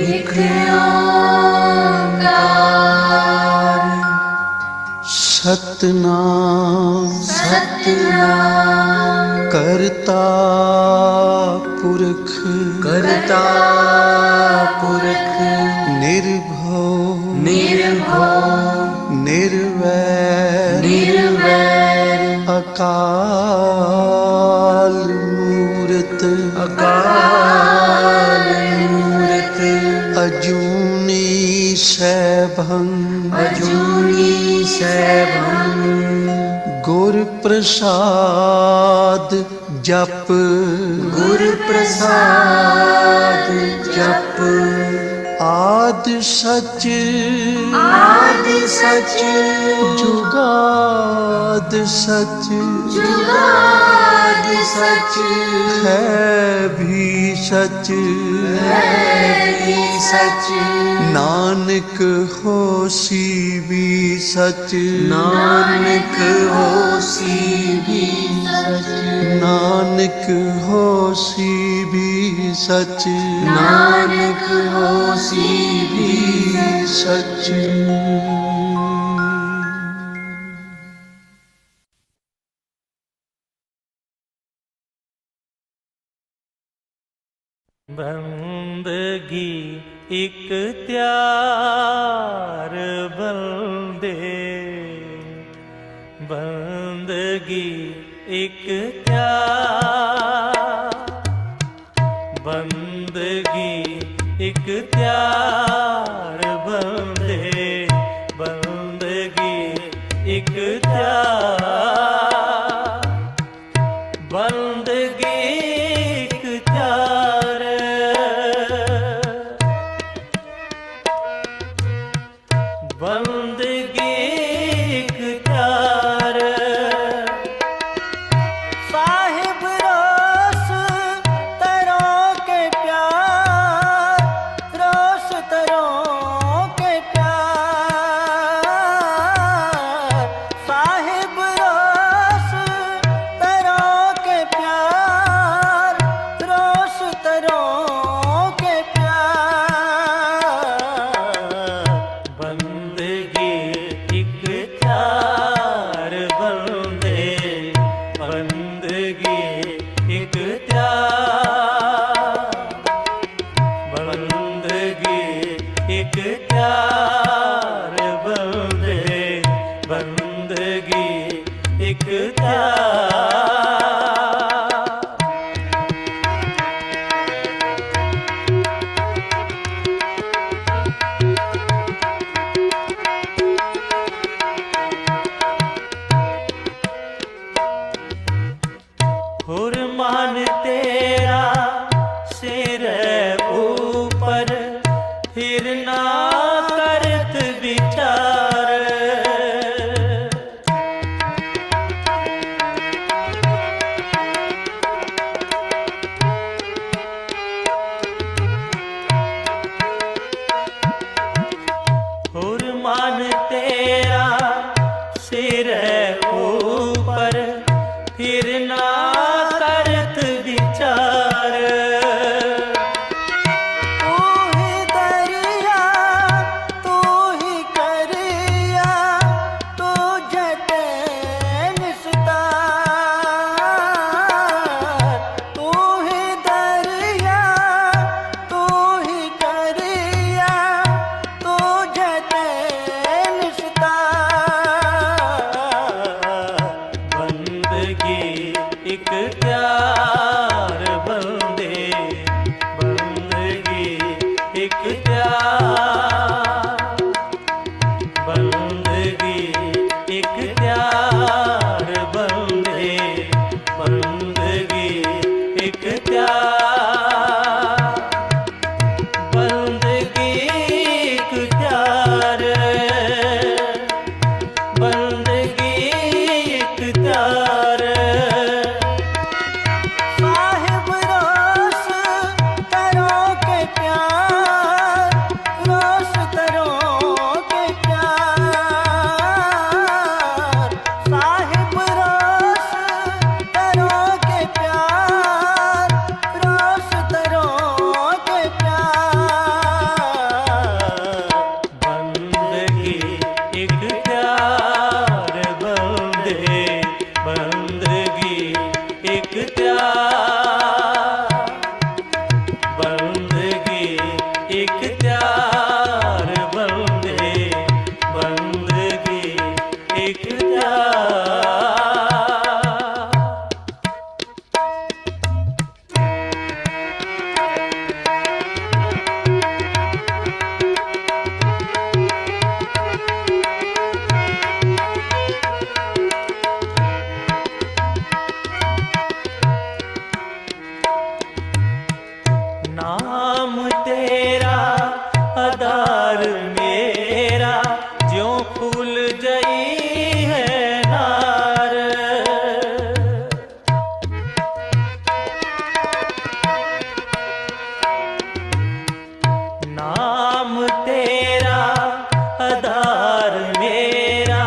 एक ओंकार सतनाम सतनाम करता पुरख करता पुरख निर्भव निर्भव निर्वैर निर्वैर अकाल मूरत अकाल मूरत अजूनी सैभं अजूनी सैभं गुर प्रसाद जप गुर प्रसाद जप आद सच आदि सच जुगाद सच जुगाद सच है भी सच है भी सच नानक होसी भी सच नानक होसी भी सच नानक होसी भी सच नानक होसी भी सच बंदगी इख्तियार बंदे बंदगी इख्तियार बंदगी इख्तियार बंदे बंदगी इख्तियार बंदगी इख्तियार बंदगी इख्तियार साहिब रोस तरों के प्यार रोस तरों के प्यार साहिब रोस तरों के प्यार रोस तरों के प्यार बंदगी इख्तियार बंदे बंदगी इख्तियार बंदगी इख्तियार बंदे बंदगी इख्तियार हुरमान तेरा सिर ऊपर फिर ना करत विचार त्यार, बंदगी इख्तियार, बंदगी इख्तियार। नाम तेरा आधार मेरा, ज्यों फूल जई है नार। नाम तेरा आधार मेरा,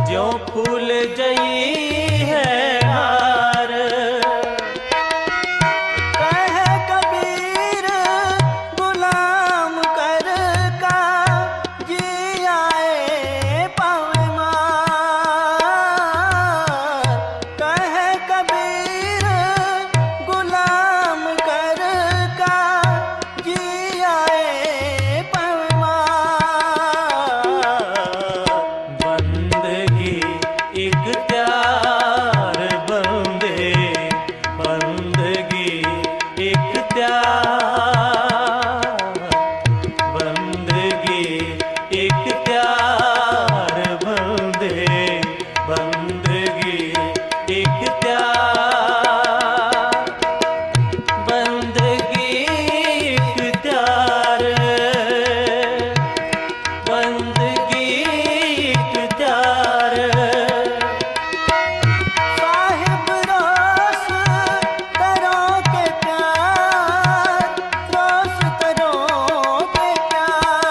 ज्यों फूल जई है नार। कह कबीर गुलाम कर का जी आए पावे मार। कह कबीर गुलाम कर का जी आए पावे मार। बंदगी इख्तियार, बंदगी इख्तियार, बंदगी इख्तियार, बंदगी इख्तियार, बंदगी इख्तियार, बंदगी इख्तियार। साहिब रोस करो के प्यार, रोस करो के प्यार।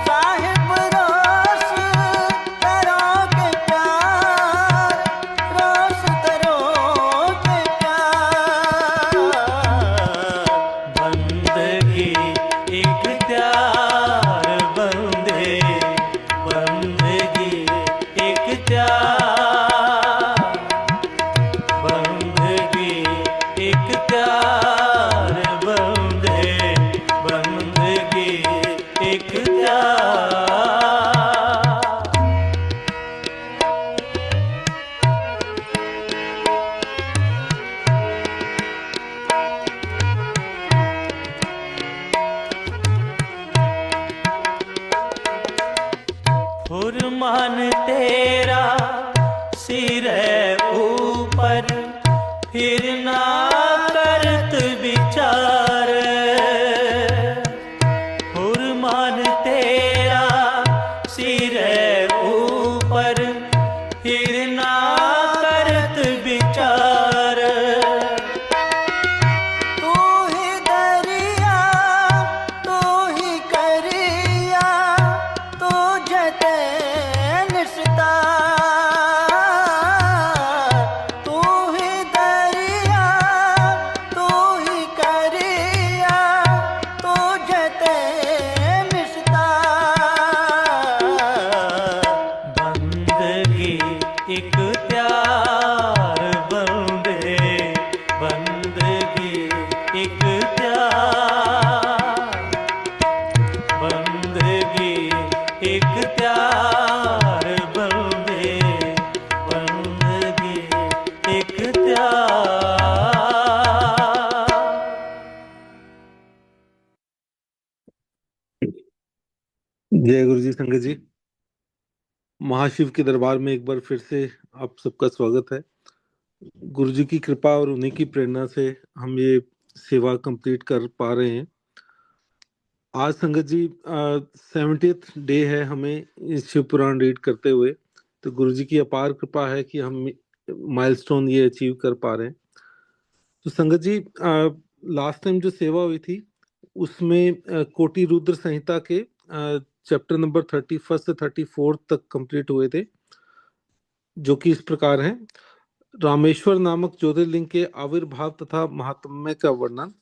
साहिब रोस करो के प्यार, रोस करो के प्यार। बंदगी इख्तियार, बंदगी इख्तियार, बंदगी इख्तियार, बंदगी इख्तियार। फुरमान तेरा सिर ऊपर, फिर ना करत विचार। फुरमान तेरा सिर ऊपर, फिर ना करत विचार। तू ही दरिया, तू ही करिया, तू जते निस्तार। तू ही दरिया, तू ही करिया, तू जते निस्तार। बंदगी इख्तियार, बंदगी इख्तियार, बंदगी इख्तियार, बंदगी इख्तियार। जय गुरु जी। संगत जी, महाशिव के दरबार में एक बार फिर से आप सबका स्वागत है। गुरु जी की कृपा और उन्हीं की प्रेरणा से हम ये सेवा कंप्लीट कर पा रहे हैं। आज संगत जी 70th डे है हमें इस शिव पुराण रीड करते हुए। तो गुरु जी की अपार कृपा है कि हम माइलस्टोन ये अचीव कर पा रहे हैं। तो संगत जी लास्ट टाइम जो सेवा हुई थी उसमें कोटि रुद्र संहिता के चैप्टर नंबर 31 से 34 तक कंप्लीट हुए थे, जो कि इस प्रकार हैं। रामेश्वर नामक ज्योतिर्लिंग के आविर्भाव तथा महात्म्य का वर्णन,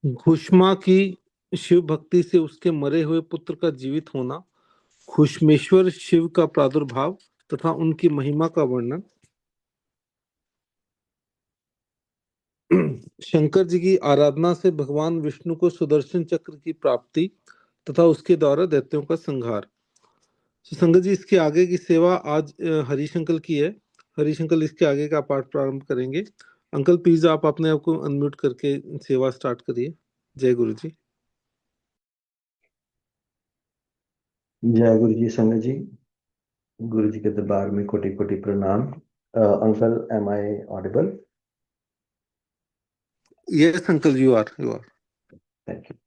घुष्मा की शिव भक्ति से उसके मरे हुए पुत्र का जीवित होना, खुशमेश्वर शिव का प्रादुर्भाव तथा उनकी महिमा का वर्णन शंकर जी की आराधना से भगवान विष्णु को सुदर्शन चक्र की प्राप्ति तथा उसके द्वारा दैत्यों का संहार। तो संगत जी, इसके आगे की सेवा आज हरिशंकर की है। हरिशंकर इसके आगे का पाठ प्रारंभ करेंगे। अंकल प्लीज आप अपने आप को अनम्यूट करके सेवा स्टार्ट करिए। जय गुरु जी। जय गुरु जी। संगत जी, गुरु जी के दरबार में कोटि कोटि प्रणाम। Uncle, am I audible? Yes uncle, you are. Thank you.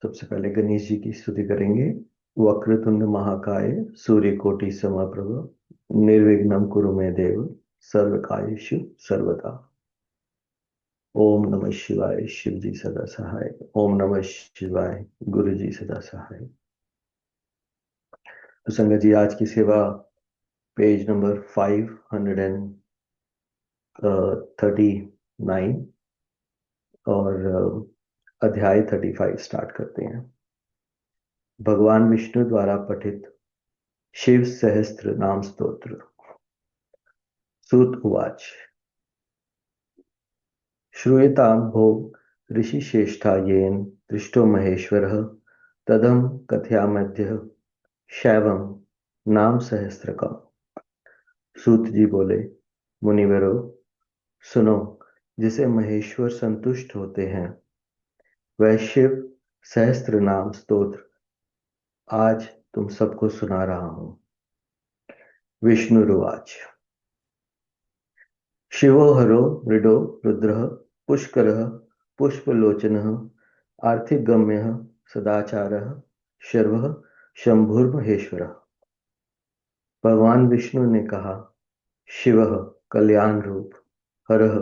सबसे पहले गणेश जी की स्तुति करेंगे। वक्रतुंड महाकाय सूर्यकोटि समप्रभ निर्विघ्नं कुरु मे देव सर्वकार्येषु सर्वदा। ओम नमः शिवाय। शिव जी सदा सहाय। ओम नमः शिवाय। गुरु जी सदा सहाय। तो संगत जी, आज की सेवा पेज नंबर 539 और अध्याय 35 स्टार्ट करते हैं। भगवान विष्णु द्वारा पठित शिव सहस्त्र नाम स्तोत्र। सूत उवाच। श्रूयतां भो ऋषिश्रेष्ठा येन दृष्टो महेश्वरः तदहं कथयाम्यद्य शैवं नाम सहस्त्रकम्। सूत जी बोले, मुनिवरो सुनो, जिसे महेश्वर संतुष्ट होते हैं वह शिव सहस्त्र नाम स्तोत्र आज तुम सबको सुना रहा हूं। विष्णुरुवाच। शिवो हरो मृडो रुद्रः पुष्करः पुष्पलोचनः आर्थिगम्यः सदाचारः शर्वः शंभुर्महेश्वरः। भगवान विष्णु ने कहा, शिवः कल्याण रूप, हरः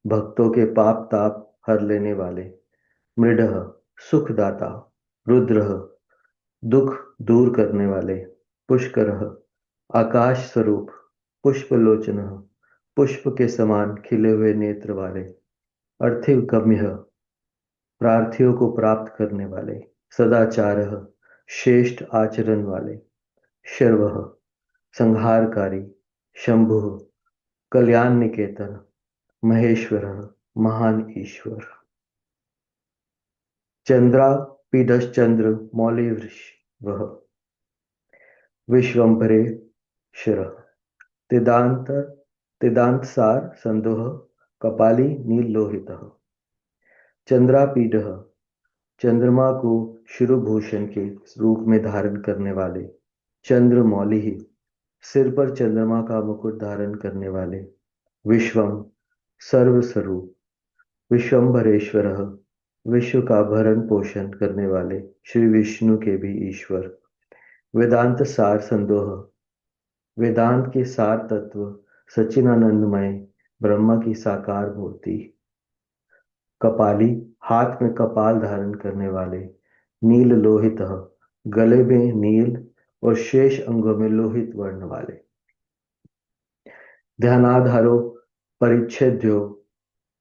भक्तों के पाप ताप हर लेने वाले, मृडः सुखदाता, रुद्रः दुख दूर करने वाले, पुष्करः आकाश स्वरूप, पुष्पलोचनः पुष्प के समान खिले हुए नेत्र वाले, अर्थिगम्यः प्रार्थियों को प्राप्त करने वाले, सदाचारः श्रेष्ठ आचरण वाले, शर्वः संहारकारी, शंभुः कल्याण निकेतन, महेश्वरः महान ईश्वर। चंद्रा पीडश्चंद्र मौलिवृष वह विश्वम्भरे शिरः तिदांत तिदांतसार संदोह कपाली नीलोहितः। चंद्रापीडः चंद्रमा को शिरोभूषण के रूप में धारण करने वाले, चंद्रमौली ही सिर पर चंद्रमा का मुकुट धारण करने वाले, विश्वम सर्वस्वरूप, विश्वम्भरेश्वरः विश्व का भरण पोषण करने वाले श्री विष्णु के भी ईश्वर, वेदांत सार संदोह वेदांत के सार तत्व सच्चिदानंदमय ब्रह्मा की साकार मूर्ति, कपाली हाथ में कपाल धारण करने वाले, नील लोहित गले में नील और शेष अंगों में लोहित वर्ण वाले, ध्यानाधारो परिच्छेद्यो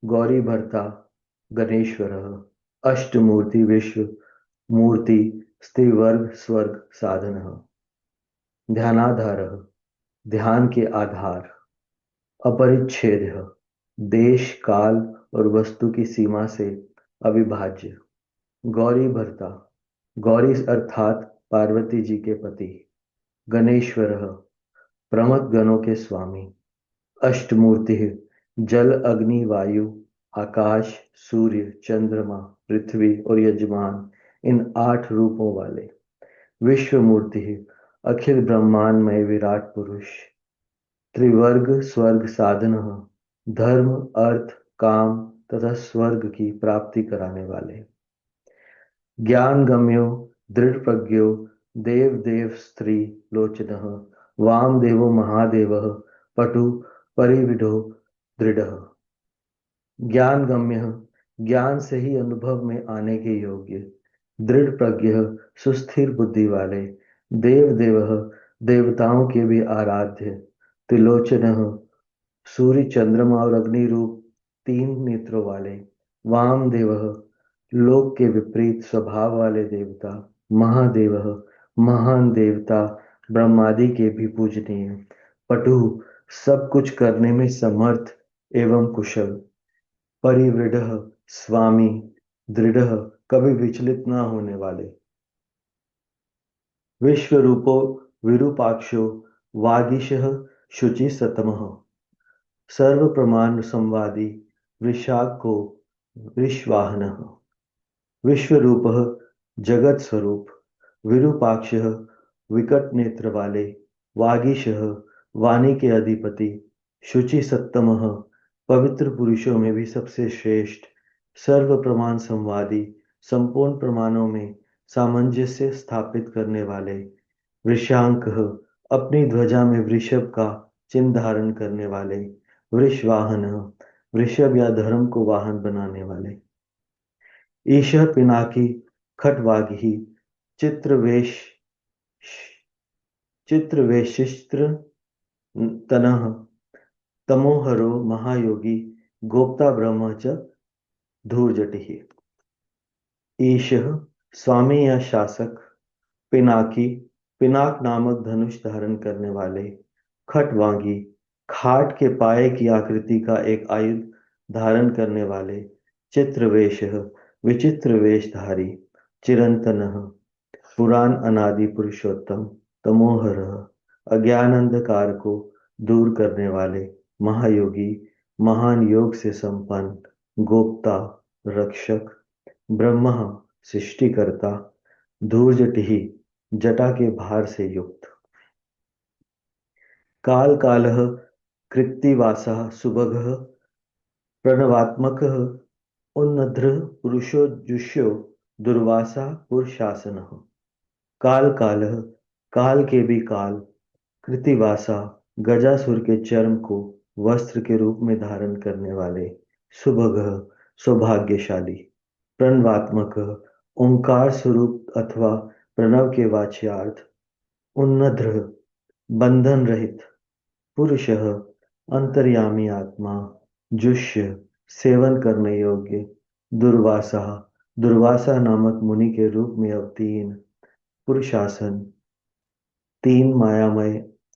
गौरी भर्ता गणेश्वर, अष्टमूर्ति विश्व मूर्ति स्त्रीवर्ग स्वर्ग साधन, ध्यानाधार ध्यान के आधार, अपरिच्छेद देश काल और वस्तु की सीमा से अविभाज्य, गौरी भर्ता गौरी अर्थात पार्वती जी के पति, गणेश्वर प्रमथ गणों के स्वामी, अष्टमूर्ति जल अग्नि वायु आकाश सूर्य चंद्रमा पृथ्वी और यजमान इन 8 रूपों वाले, विश्व मूर्ति अखिल ब्रह्मांडमय विराट पुरुष, त्रिवर्ग स्वर्ग साधन धर्म अर्थ काम तथा स्वर्ग की प्राप्ति कराने वाले, ज्ञान गम्यो दृढ़ प्रज्ञो देव देव स्त्री लोचन वाम देवो महादेव पटु परिविडो दृढ़। ज्ञान गम्य ज्ञान से ही अनुभव में आने के योग्य, दृढ़ प्रज्ञ सुस्थिर बुद्धि वाले, देव देव देवताओं के भी आराध्य, त्रिलोचन सूर्य चंद्रमा और अग्नि रूप 3 नेत्रों वाले, वाम देव लोक के विपरीत स्वभाव वाले देवता, महादेव महान देवता ब्रह्मादि के भी पूजनीय, पटु, सब कुछ करने में समर्थ एवं कुशल, परिवृढ़, स्वामी, दृढ़, कभी विचलित न होने वाले, विश्वरूपो विरूपाक्षो वागीशः शुचि सतमः, सर्व प्रमाण संवादी, वृषाको वृषवाहनः, विश्वरूपः जगत स्वरूप, विरूपाक्षः विकट नेत्र वाले, वागीशः वाणी के अधिपति, शुचि सत्तमः पवित्र पुरुषों में भी सबसे श्रेष्ठ, सर्व प्रमाण संवादी, संपूर्ण प्रमाणों में सामंजस्य स्थापित करने वाले, वृषांकः अपनी ध्वजा में वृषभ का चिन्ह धारण करने वाले, वृषवाहन वृषभ या धर्म को वाहन बनाने वाले, ईशः पिनाकी खटवागी, चित्रवेश चित्रवेशिस्त्र तनः, तमोहरो महायोगी, गोप्ता ब्रह्म च धूर्जटिः, ईशः स्वामी या शासक, पिनाकी पिनाक नामक धनुष धारण करने वाले, खटवांगी खाट के पाए की आकृति का एक आयुध धारण करने वाले, चित्रवेश विचित्र वेशधारी, चिरंतन पुराण अनादि पुरुषोत्तम, तमोहर अज्ञान अंधकार को दूर करने वाले, महायोगी महान योग से संपन्न, गोप्ता रक्षक, ब्रह्म सृष्टिकर्ता, धूर्जटिही जटा के भार से युक्त, काल कालः कृत्तिवासः सुभगः, प्रणवात्मकः उन्नद्र पुरुषो जुष्यो, दुर्वासा पुरुषासनः, काल कालः काल के भी काल, कृतिवासा गजासुर के चर्म को वस्त्र के रूप में धारण करने वाले, सुभगः सौभाग्यशाली, प्रणवात्मक ओंकार स्वरूप अथवा प्रणव के वाच्यार्थ, उन्नद्र बंधन रहित, पुरुषः अंतर्यामी आत्मा, जुष्य सेवन करने योग्य, दुर्वासा दुर्वासा नामक मुनि के रूप में अवतीर्ण, पुरुषासन तीन मायामय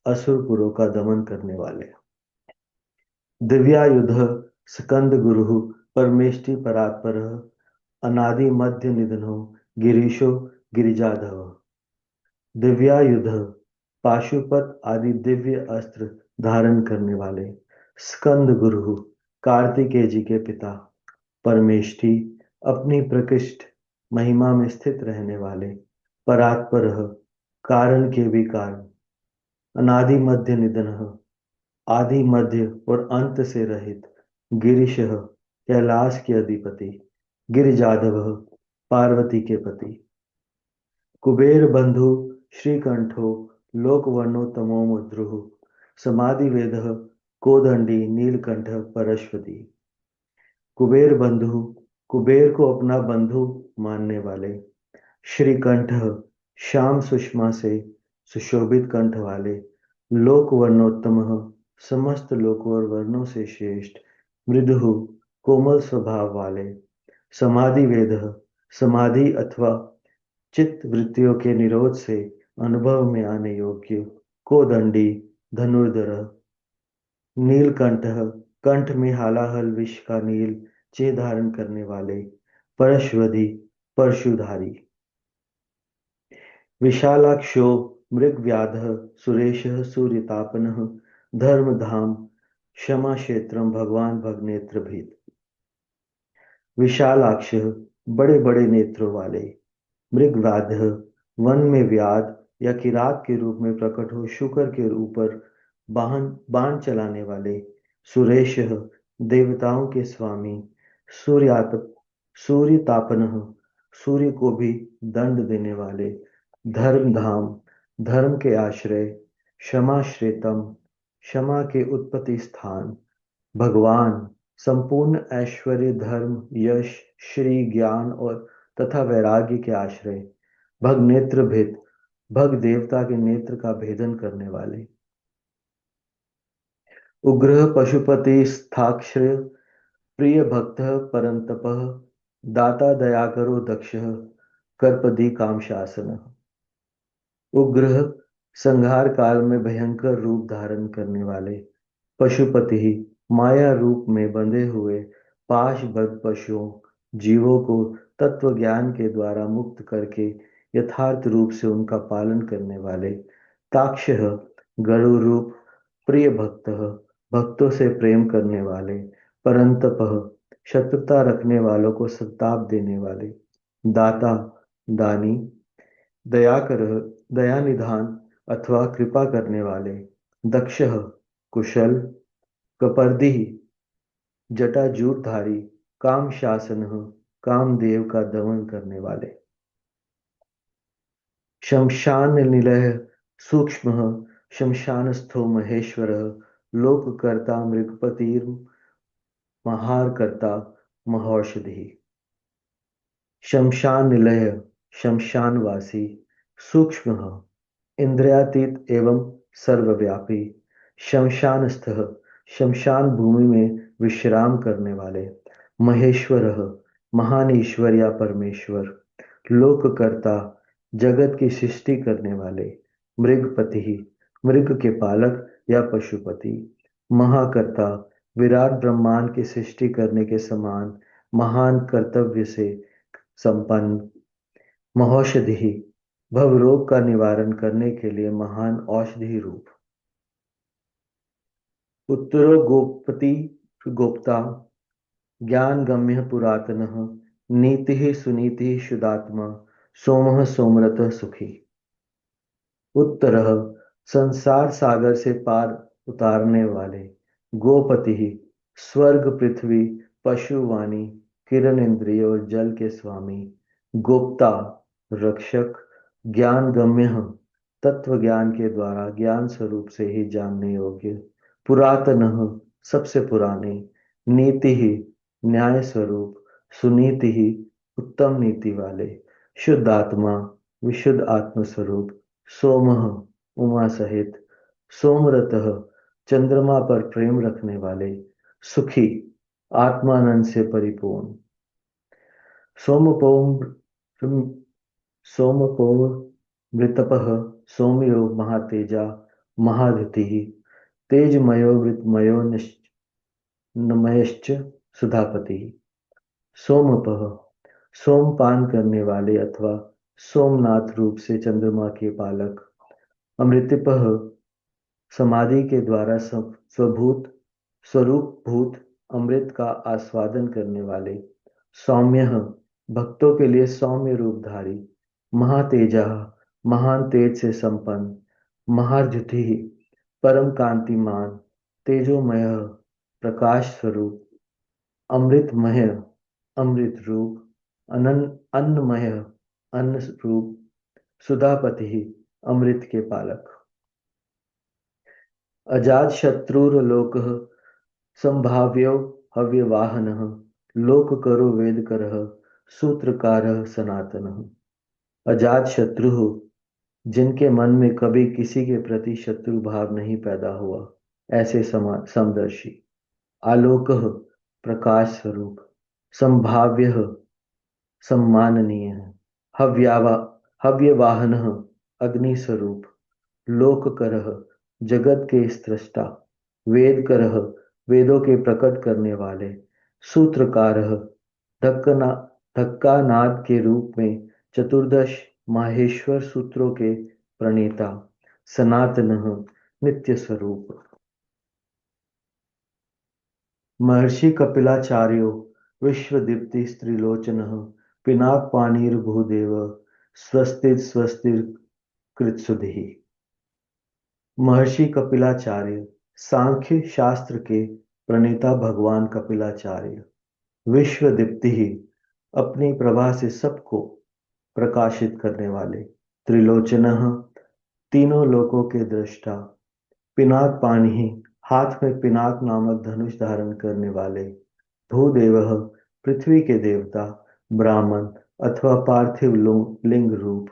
असुरपुरों का दमन करने वाले, दिव्यायुध स्कंद गुरु परमेष्टि परात्पर, अनादि मध्य निधनो गिरीशो गिरिजाधव, दिव्यायुध पाशुपत आदि दिव्य अस्त्र धारण करने वाले, स्कंद गुरु कार्तिकेय जी के पिता, परमेष्टि अपनी प्रकृष्ट महिमा में स्थित रहने वाले, परात्पर कारण के भी कारण, अनादि मध्य निधन आदि मध्य और अंत से रहित, गिरीश कैलाश के अधिपति, गिरिजाधव पार्वती के पति, कुबेर बंधु श्रीकंठो लोकवर्णो तमोमुद्रुः, समाधि वेद कोदंडी नीलकंठ परश्वती, कुबेर बंधु कुबेर को अपना बंधु मानने वाले, श्रीकंठ श्याम सुषमा से सुशोभित कंठ वाले, लोक वर्णोत्तम समस्त लोकों और वर्णों से श्रेष्ठ, मृदु कोमल स्वभाव वाले, समाधि वेद समाधि अथवा चित्त वृत्तियों के निरोध से अनुभव में आने योग्य, कोदंडी धनुर्धर, नीलकंठ कंठ में हालाहल विष का नील चिन्ह धारण करने वाले, परश्वधी परशुधारी, विशालाक्षो मृगव्याध सुरेश सूर्यतापन, धर्मधाम क्षमा क्षेत्रम भगवान भगनेत्र भीत, विशालाक्ष बड़े बड़े नेत्रों वाले, मृगव्याध वन में व्याध या किरात के रूप में प्रकट हो शुकर के ऊपर बाण चलाने वाले, सुरेश देवताओं के स्वामी, सूर्यतापन सूर्य को भी दंड देने वाले, धर्मधाम धर्म के आश्रय, क्षमाश्रेतम क्षमा के उत्पत्ति स्थान, भगवान संपूर्ण ऐश्वर्य धर्म यश श्री ज्ञान और तथा वैराग्य के आश्रय, भगनेत्र भेद भग देवता के नेत्र का भेदन करने वाले, उग्र पशुपति स्थाक्षर प्रिय भक्त परंतप, दाता दया करो दक्ष कर्पदी काम शासन, उग्र संहार काल में भयंकर रूप धारण करने वाले पशुपति ही माया रूप में बंधे हुए पाशबद्ध पशुओं जीवों को तत्व ज्ञान के द्वारा मुक्त करके यथार्थ रूप से उनका पालन करने वाले ताक्षः गरुड़ रूप प्रिय भक्त भक्तों से प्रेम करने वाले परंतपः शत्रुता रखने वालों को संताप देने वाले दाता दानी दयाकर दया निधान अथवा कृपा करने वाले दक्षः कुशल कपर्दी जटाजूटधारी काम शासन कामदेव का दमन करने वाले शमशान निलय सूक्ष्म शमशानस्थो महेश्वर लोककर्ता मृगपतिर महारकर्ता महौषधि शमशान निलय शमशानवासी सूक्ष्म इंद्रियातीत एवं सर्वव्यापी शमशानस्थ शमशान भूमि में विश्राम करने वाले महेश्वर महान ईश्वर या परमेश्वर लोककर्ता जगत की सृष्टि करने वाले मृगपति मृग के पालक या पशुपति महाकर्ता विराट ब्रह्मांड की सृष्टि करने के समान महान कर्तव्य से संपन्न महौषधि भवरोग का निवारण करने के लिए महान औषधि रूप उत्तरो गोपति गोप्ता ज्ञान गम्य पुरातन नीति सुनीति शुदात्मा सोमः सोमरत सुखी उत्तर संसार सागर से पार उतारने वाले गोपति स्वर्ग पृथ्वी पशुवाणी किरण इंद्रिय और जल के स्वामी गोप्ता रक्षक ज्ञान गम्य तत्व ज्ञान के द्वारा ज्ञान स्वरूप से ही जानने योग्य पुरातन सबसे पुराने नीति ही न्याय स्वरूप सुनीति ही उत्तम नीति वाले शुद्ध आत्मा विशुद्ध आत्म स्वरूप सोमः उमा सहित सोमरत चंद्रमा पर प्रेम रखने वाले सुखी आत्मानंद से परिपूर्ण सोमपो मृतपः सौम्यो महातेजा महाधृति तेजमयो मृतमयो नमयश्च सुधापति सोमपः सोमपान करने वाले अथवा सोमनाथ रूप से चंद्रमा के पालक अमृतपः समाधि के द्वारा स्वरूप भूत अमृत का आस्वादन करने वाले सौम्य भक्तों के लिए सौम्य रूपधारी महातेजा महान तेज से संपन्न महाद्युति परम कांतिमान तेजोमय प्रकाश स्वरूप अमृतमय अमृत रूप अन्नमय अन्न रूप सुधापति अमृत के पालक अजात शत्रुर्लोक संभाव्यो हव्यवाहन लोक करो वेद कर सूत्रकार सनातन अजात शत्रु जिनके मन में कभी किसी के प्रति शत्रु भाव नहीं पैदा हुआ ऐसे समदर्शी आलोक प्रकाश स्वरूप संभाव्य सम्माननीय हव्यवाहन अग्नि स्वरूप लोककर जगत के सृष्टा वेद कर वेदों के प्रकट करने वाले सूत्रकार धक्का नाद के रूप में चतुर्दश माहेश्वर सूत्रों के प्रणेता सनातन नित्य स्वरूप महर्षि कपिलाचार्यो विश्वदीप्ति स्त्रीलोचन पिनाक पाणिर्भूदेव स्वस्ति स्वस्ति कृत्सुधि महर्षि कपिलाचार्य सांख्य शास्त्र के प्रणेता भगवान कपिलाचार्य विश्वदीप्ति ही अपनी प्रभा से सबको प्रकाशित करने वाले त्रिलोचन तीनों लोकों के दृष्टा पिनाक पाणी हाथ में पिनाक नामक धनुष धारण करने वाले भूदेव पृथ्वी के देवता ब्राह्मण अथवा पार्थिव लिंग रूप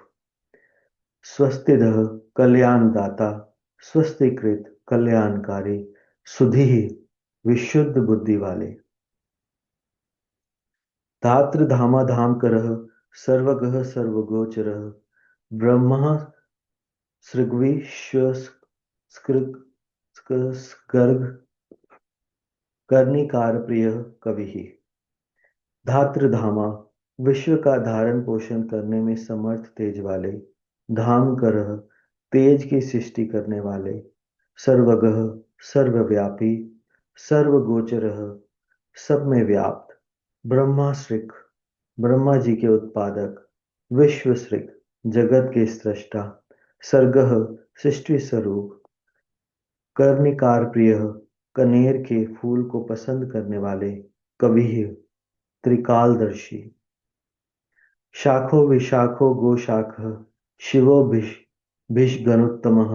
स्वस्तिद कल्याणदाता स्वस्तिकृत कल्याणकारी सुधि विशुद्ध बुद्धि वाले धात्र धामाधाम कर सर्वगह सर्वगोचर ब्रह्म सृग्विश्व स्कृग गर्ग कर्णिकार प्रिय कवि। धात्रधामा विश्व का धारण पोषण करने में समर्थ तेज वाले। धाम करह तेज की सृष्टि करने वाले। सर्वगह सर्वव्यापी। सर्वगोचरह सब में व्याप्त। ब्रह्मा सृग ब्रह्मा जी के उत्पादक। विश्व सृग जगत के सृष्टा। सर्गह सृष्टि स्वरूप। कर्णिकार प्रिय कनेर के फूल को पसंद करने वाले। कवि त्रिकालदर्शी। शाखो विशाखो गोशाख शिवो भिषगनुत्तमः।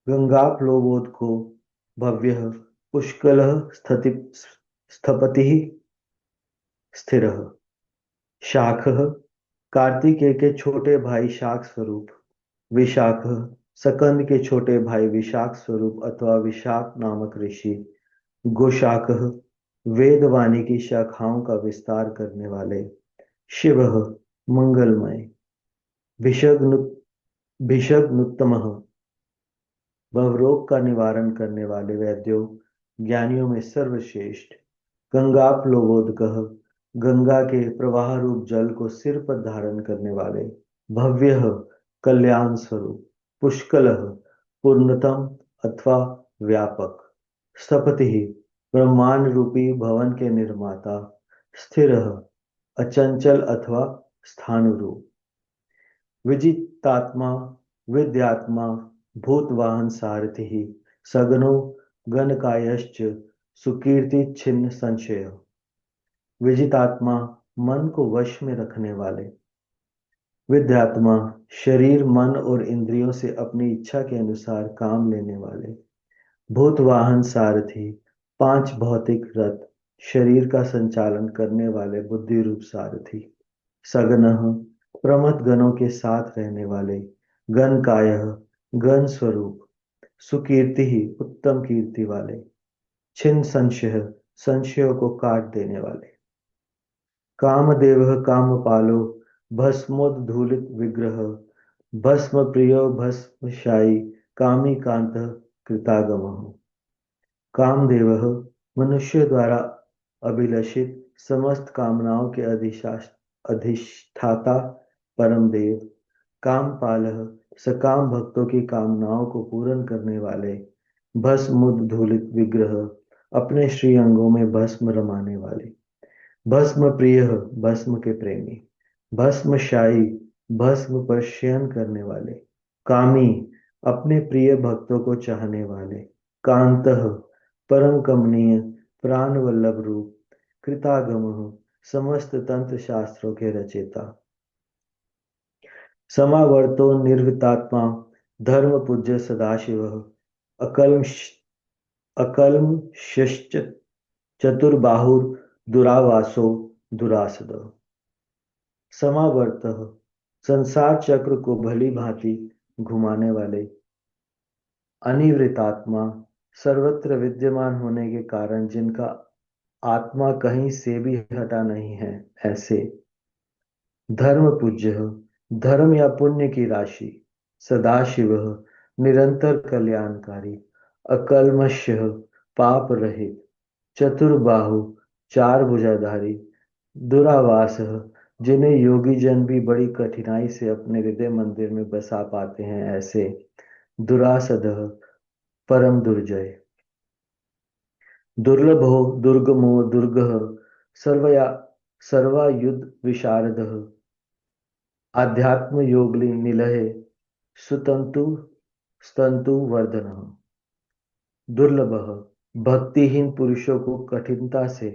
गंगाप्लोबोधको भव्यः पुष्कलः स्थपतिः स्थिरः। शाखः कार्तिकेय के छोटे भाई शाख स्वरूप। विशाख सकंद के छोटे भाई विशाख स्वरूप अथवा विशाख नामक ऋषि। गोशाख वेदवाणी की शाखाओं का विस्तार करने वाले। शिव मंगलमय। भिषग्नुत्तमः भवरोग का निवारण करने वाले वैद्यों ज्ञानियों में सर्वश्रेष्ठ। गंगाप्लोबोधकः गंगा के प्रवाह रूप जल को सिर पर धारण करने वाले। भव्य कल्याण स्वरूप। पुष्कलः पूर्णतम अथवा व्यापक। स्थपति ब्रह्मांड रूपी भवन के निर्माता। स्थिर अचंचल अथवा स्थान रूप। विजितात्मा विद्यात्मा भूतवाहन सारथि। सगनो गणकायश्च सुकीर्ति छिन्न संशय। विजितात्मा मन को वश में रखने वाले। विद्यात्मा शरीर मन और इंद्रियों से अपनी इच्छा के अनुसार काम लेने वाले। भूतवाहन सारथी 5 भौतिक रथ शरीर का संचालन करने वाले बुद्धि रूप सारथी। सगनः प्रमथ गणों के साथ रहने वाले। गणकाय गण स्वरूप। सुकीर्ति उत्तम कीर्ति वाले। छिन्न संशय संशयों को काट देने वाले। कामदेव कामपालो भस्मोद्धूलित विग्रह। भस्म प्रियो भस्मशाई कामी कांत कृतागमः। कामदेव मनुष्य द्वारा अभिलषित समस्त कामनाओं के अधिष्ठाता परम देव। कामपालः सकाम भक्तों की कामनाओं को पूर्ण करने वाले। भस्मोद्धूलित विग्रह अपने श्री अंगों में भस्म रमाने वाले। भस्म प्रिय भस्म के प्रेमी। भस्मशाई भस्म पर शयन करने वाले। कामी अपने प्रिय भक्तों को चाहने वाले। कांतः परम कमनीय प्राण वल्लभ रूप। कृतागमः समस्त तंत्र शास्त्रों के रचयिता। समावर्तो निर्वितात्मा धर्म पूज्य सदाशिव। अकल्मषश्च चतुर्बाहुर दुरावासो दुरासद। समावर्तः संसार चक्र को भली भांति घुमाने वाले। अनिवृतात्मा सर्वत्र विद्यमान होने के कारण जिनका आत्मा कहीं से भी हटा नहीं है ऐसे। धर्म पूज्य धर्म या पुण्य की राशि। सदाशिव निरंतर कल्याणकारी। अकल्मष्य पाप रहित। चतुर्बाहु 4 भुजाधारी। दुरावास जिन्हें योगी जन भी बड़ी कठिनाई से अपने हृदय मंदिर में बसा पाते हैं ऐसे। दुरासद परम दुर्जय। दुर्लभो दुर्गमो दुर्गः सर्वायुध विशारद। आध्यात्म योगली निलहे सुतंतु स्तंतु वर्धन। दुर्लभ भक्तिहीन पुरुषों को कठिनता से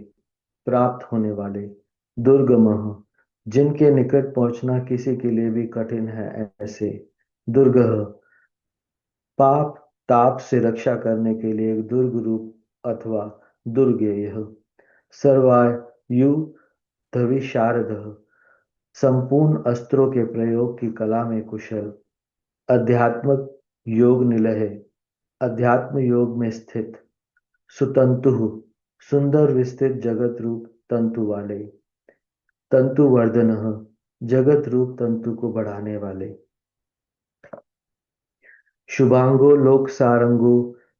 प्राप्त होने वाले। दुर्गम जिनके निकट पहुंचना किसी के लिए भी कठिन है ऐसे। दुर्गह पाप ताप से रक्षा करने के लिए एक दुर्ग रूप अथवा दुर्गेय। सर्वायुध विशारद संपूर्ण अस्त्रों के प्रयोग की कला में कुशल। अध्यात्मक योग निलय अध्यात्म योग में स्थित। सुतंतु सुंदर विस्तृत जगत रूप तंतु वाले। तंतु वर्धन जगत रूप तंतु को बढ़ाने वाले। शुभांगो लोक सारंगो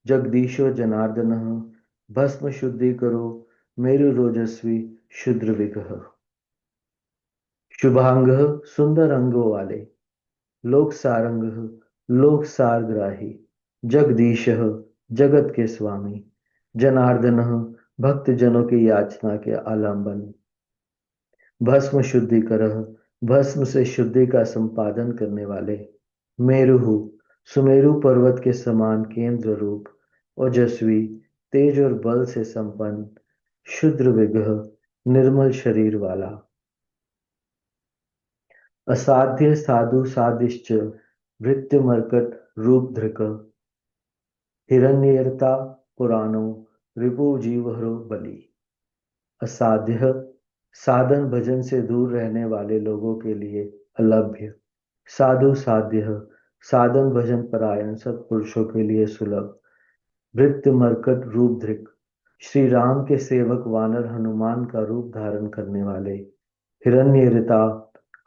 जगदीशो जनार्दनः भस्म शुद्धि करो मेरु रोजस्वी शुद्र विग्रह। शुभांग सुंदर अंगों वाले, लोक सारंग लोक सारग्राही, जगदीश जगत के स्वामी, जनार्दन भक्त जनों की याचना के आलंबन, भस्म शुद्धि करह भस्म से शुद्धि का संपादन करने वाले, मेरु सुमेरु पर्वत के समान केंद्र रूप, ओजस्वी तेज और बल से संपन्न, शुद्र विग्रह निर्मल शरीर वाला, असाध्य साधु साधिश्च भृत्य मर्कट रूप धृक, हिरण्यर्ता पुराणो रिपु जीवहरो बलि। असाध्य साधन भजन से दूर रहने वाले लोगों के लिए अलभ्य, साधु साध्य साधन भजन परायण सत्पुरुषों के लिए सुलभ, भृत्य मर्कट रूप धृक श्री राम के सेवक वानर हनुमान का रूप धारण करने वाले, हिरण्यरिता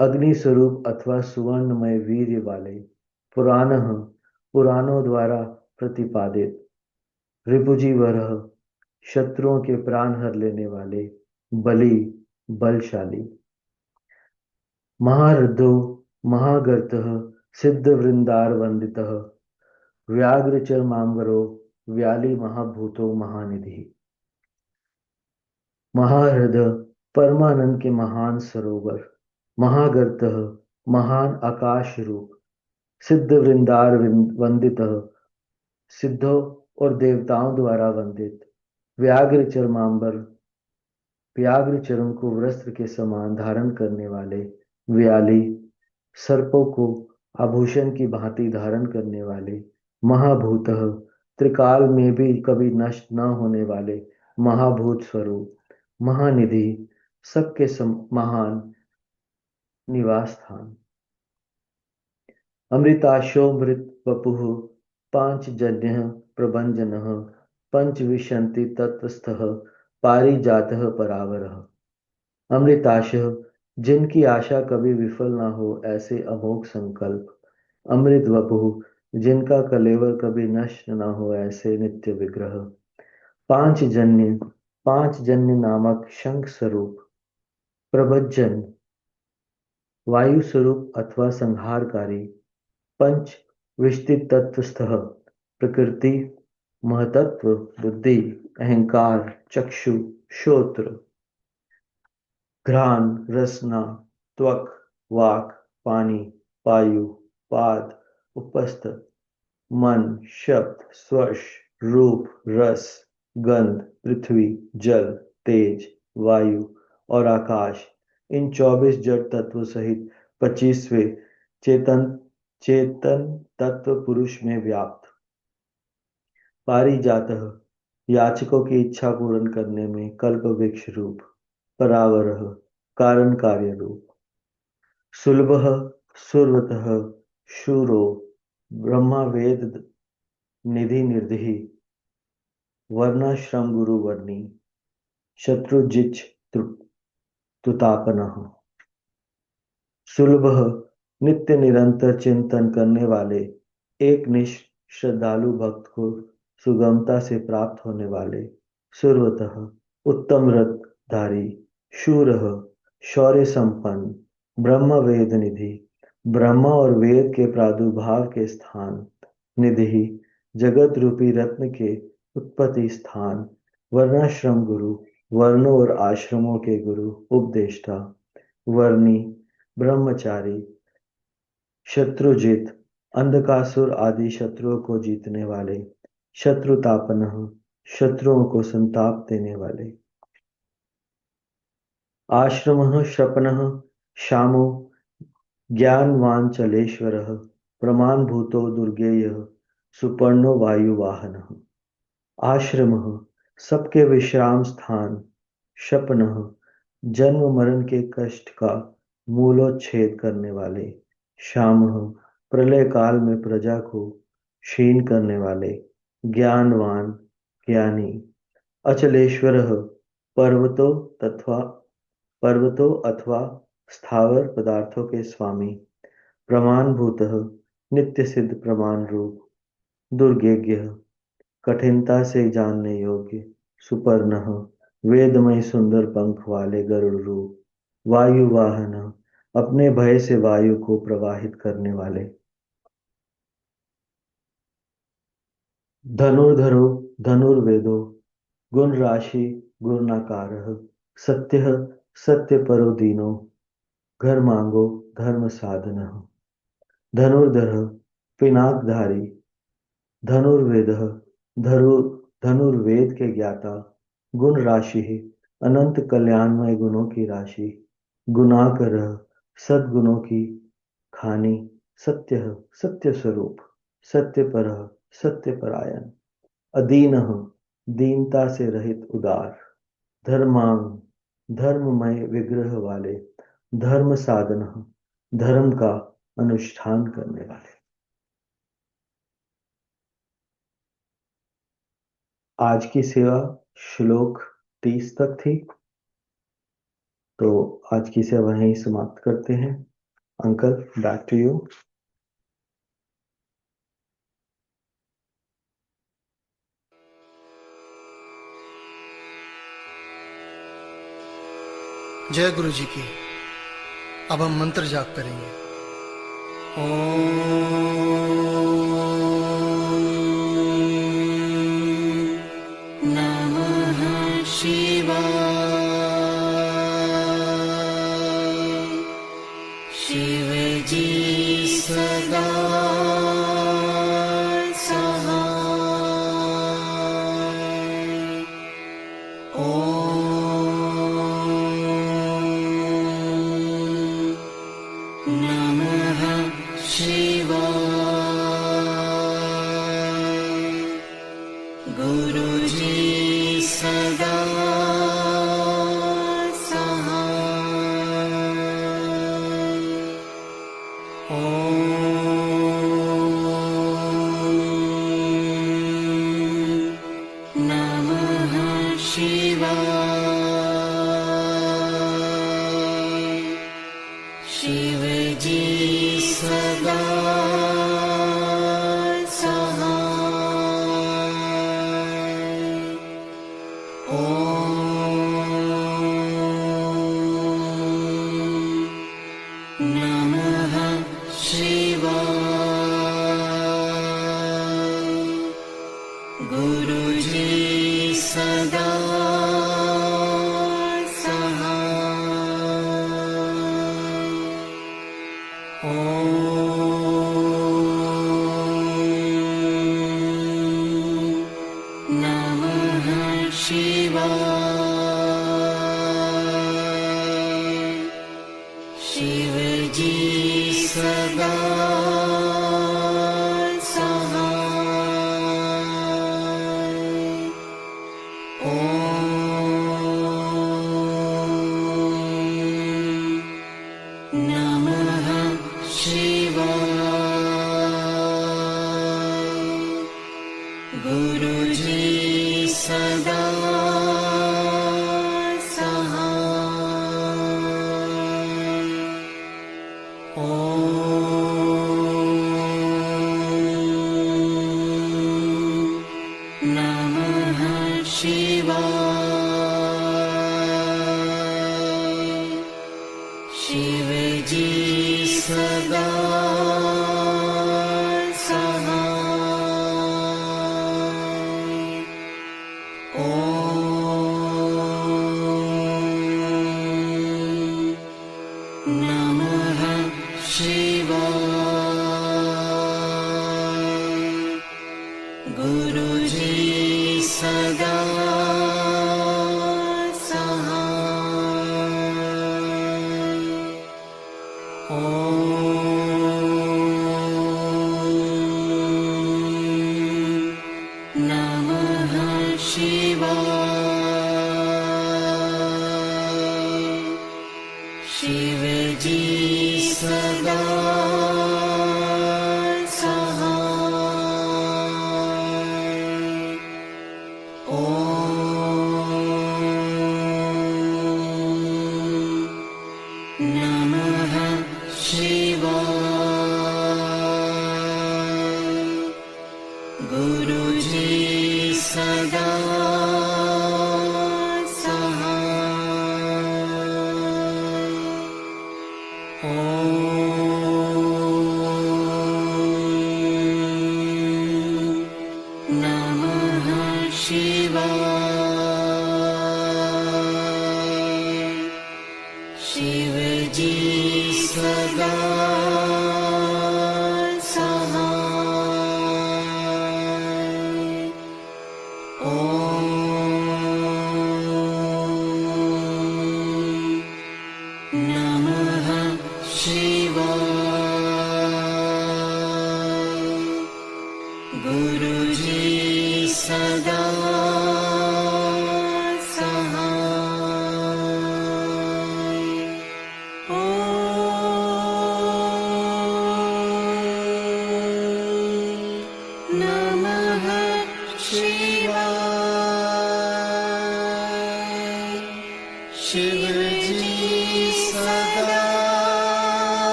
अग्नि स्वरूप अथवा सुवर्णमय वीर्य वाले, पुराण पुराणों द्वारा प्रतिपादित, रिपुजीवरः शत्रुओं के प्राण हर लेने वाले, बलि बलशाली, महारुद्धो महागर्तः सिद्ध वृंदार वंदितः व्याघ्रचर मांगरो व्याली महाभूतो महानिधि। महाहृद परमानंद के महान सरोवर, महागर्तः महान आकाश रूप, सिद्ध वृंदार वंदितः सिद्धों और देवताओं द्वारा वंदित, व्याघ्र चरमांबर व्याघ्र चरम को वस्त्र के समान धारण करने वाले, व्याली सर्पों को आभूषण की भांति धारण करने वाले, महाभूतः त्रिकाल में भी कभी नष्ट न होने वाले महाभूत स्वरूप, महानिधि सबके महान निवास स्थान, अमृताशोमृत वपुः पांचजन्य प्रभंजनः पंच विशंति तत्वस्थः पारिजातः परावरः। अमृताश जिनकी आशा कभी विफल ना हो ऐसे अमोघ संकल्प, अमृत वपुः जिनका कलेवर कभी नष्ट ना हो ऐसे नित्य विग्रह, पांच जन्य नामक शंख स्वरूप, प्रभज्जन वायु स्वरूप अथवा संहारकारी, पंच विष्टित तत्वस्थः प्रकृति महतत्व बुद्धि अहंकार चक्षु श्रोत्र घ्राण रसना त्वक वाक पानी वायु पाद उपस्थ मन शब्द स्पर्श रूप रस गंध पृथ्वी जल तेज वायु और आकाश, इन 24 जड़ तत्व सहित 25वें चेतन तत्व पुरुष में व्याप्त, पारिजातः याचकों की इच्छा पूर्ण करने में कल्प वृक्ष रूप, परावरः कारण कार्य रूप, सुलभः सुरवतः शूरो ब्रह्मा वेद निधि निर्धि वर्णाश्रम गुरु वर्णी, शत्रुजिच तुतापनः, सुलभः नित्य निरंतर चिंतन करने वाले, एक निष्ठ श्रद्धालु भक्त को सुगमता से प्राप्त होने वाले, सुरवतः उत्तम रथधारी, शूरः शौर्य संपन्न, ब्रह्म वेद निधि ब्रह्मा और वेद के प्रादुर्भाव के स्थान, निधि जगत रूपी रत्न के उत्पत्ति स्थान, वर्णाश्रम गुरु वर्णों और आश्रमों के गुरु उपदेष्टा, वर्णी ब्रह्मचारी, शत्रुजित अंधकासुर आदि शत्रुओं को जीतने वाले, शत्रुतापनः शत्रुओं को संताप देने वाले, आश्रमः शपनः शामो ज्ञानवान चलेश्वरः प्रमाण भूतो दुर्गेयः सुपर्णो वायुवाहनः, आश्रमः सबके विश्राम स्थान, शपनः जन्म मरण के कष्ट का मूलोच्छेद करने वाले, शामः प्रलय काल में प्रजा को क्षीण करने वाले, ज्ञानवान ज्ञानी, अचलेश्वरः पर्वतों अथवा स्थावर पदार्थों के स्वामी, प्रमाणभूतः नित्य सिद्ध प्रमाण रूप, दुर्गेज्ञ कठिनता से जानने योग्य, सुपर्णः वेदमय सुंदर पंख वाले गरुड़ रूप, वायु वाहन अपने भय से वायु को प्रवाहित करने वाले, धनुर्धरो धनुर्वेदो गुण राशि गुणाकारः, सत्य सत्य परो दीनो घर मांगो धर्म साधनः, धनुर्धर पिनाकधारी, धनुर्वेद धनुर्वेद के ज्ञाता, गुण राशि अनंत कल्याणमय गुणों की राशि, गुणाकर सद्गुणों की खानी, सत्य सत्य स्वरूप, सत्य पर सत्य परायण, अदीन दीनता से रहित उदार, धर्मांग धर्ममय विग्रह वाले, धर्म साधन धर्म का अनुष्ठान करने वाले। आज की सेवा श्लोक 30 तक थी, तो आज की सेवा यहीं समाप्त करते हैं। Uncle back to you. जय गुरु जी की। अब हम मंत्र जाप करेंगे। नमः शिवाय। शिवजी सदा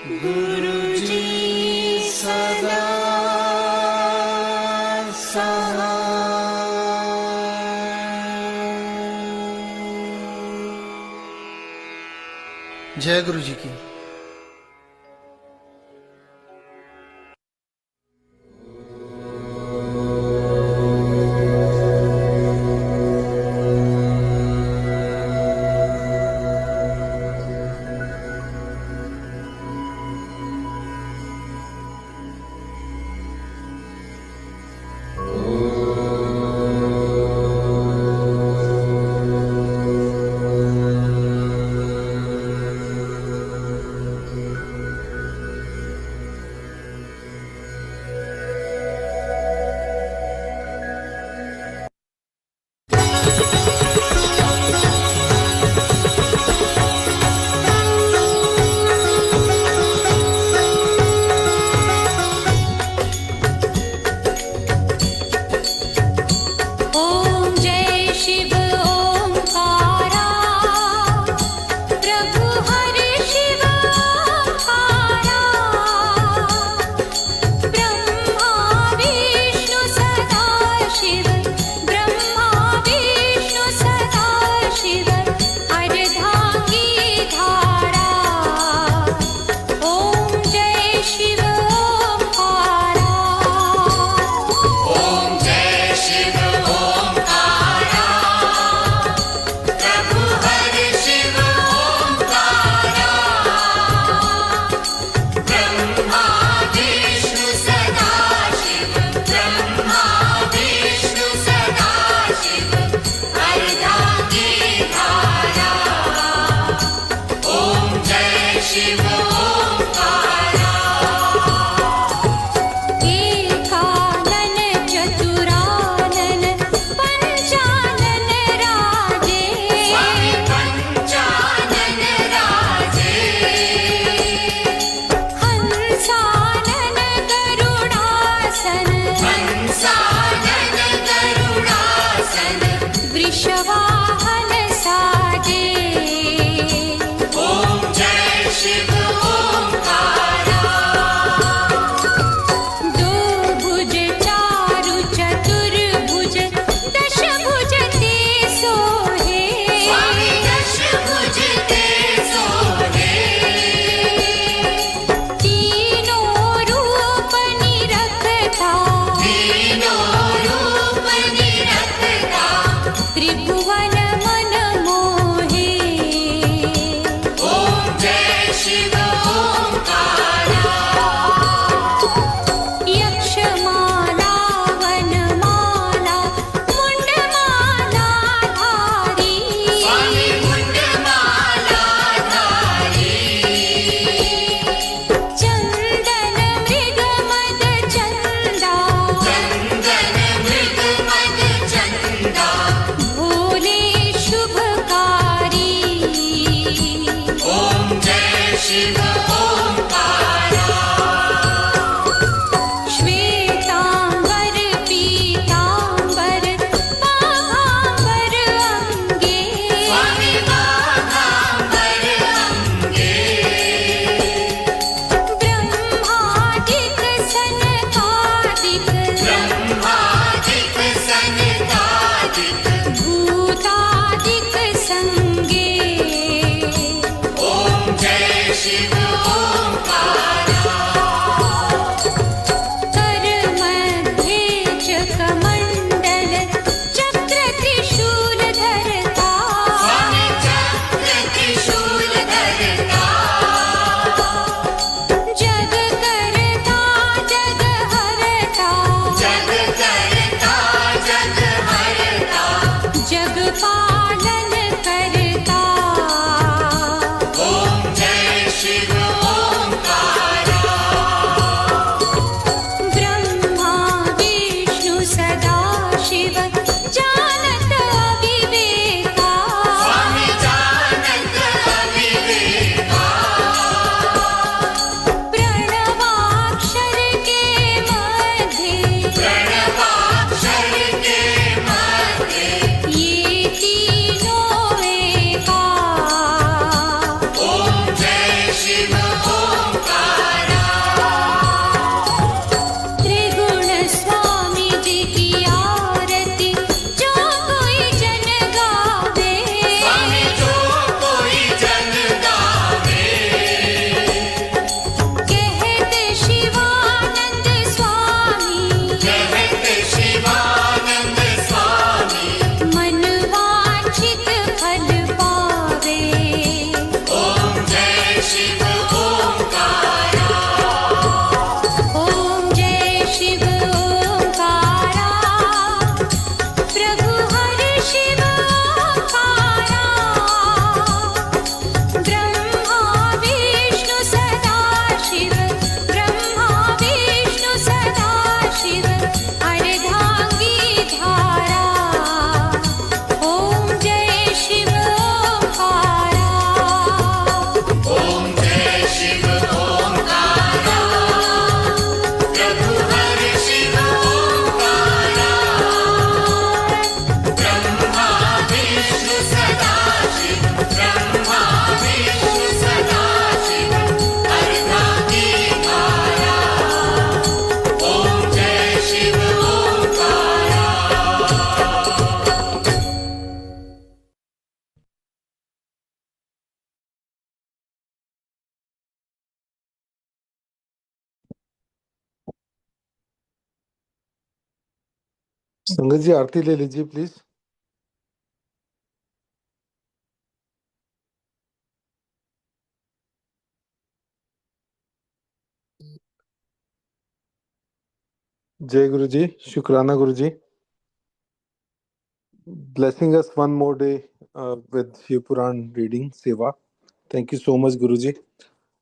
गुरुजी सदा सहाय। जय गुरु जी की। शिव संगत जी आरती ले लीजिए प्लीज। जय गुरु जी, शुक्राना गुरु जी। Blessing us one more day with Shiv Puran reading Seva. Thank you so much, Guruji,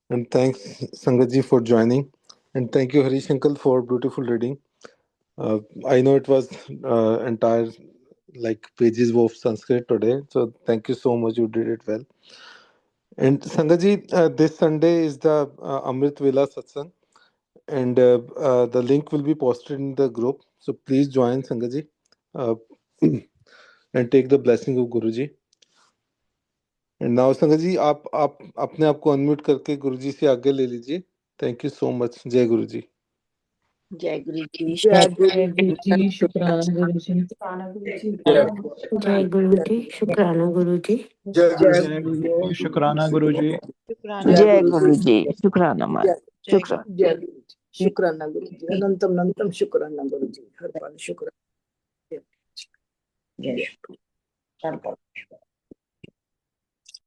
and thanks Sangat ji for joining, and thank you Harish Uncle for beautiful reading. I know it was entire like pages of Sanskrit today, so thank you so much. You did it well. And Sangat ji, this Sunday is the Amrit Vela Satsang, and the link will be posted in the group. So please join Sangat ji, and take the blessing of Guruji. And now संगत जी आप अपने आप को unmute करके गुरुजी से आगे ले लीजिए। Thank you so much. जय गुरु जी। जय गुरु जी। जय गुरु जी, शुक्राना गुरु जी। जय गुरु जी, शुक्राना गुरु जी। जय जय गुरु जी, शुक्राना गुरु जी। जय गुरु जी, शुक्राना माँ। शुक्राना। जय गुरु जी, शुक्राना गुरु जी। अनंतम अनंतम शुक्राना गुरु जी। हर पल शुक्राना। जय शुक्राना।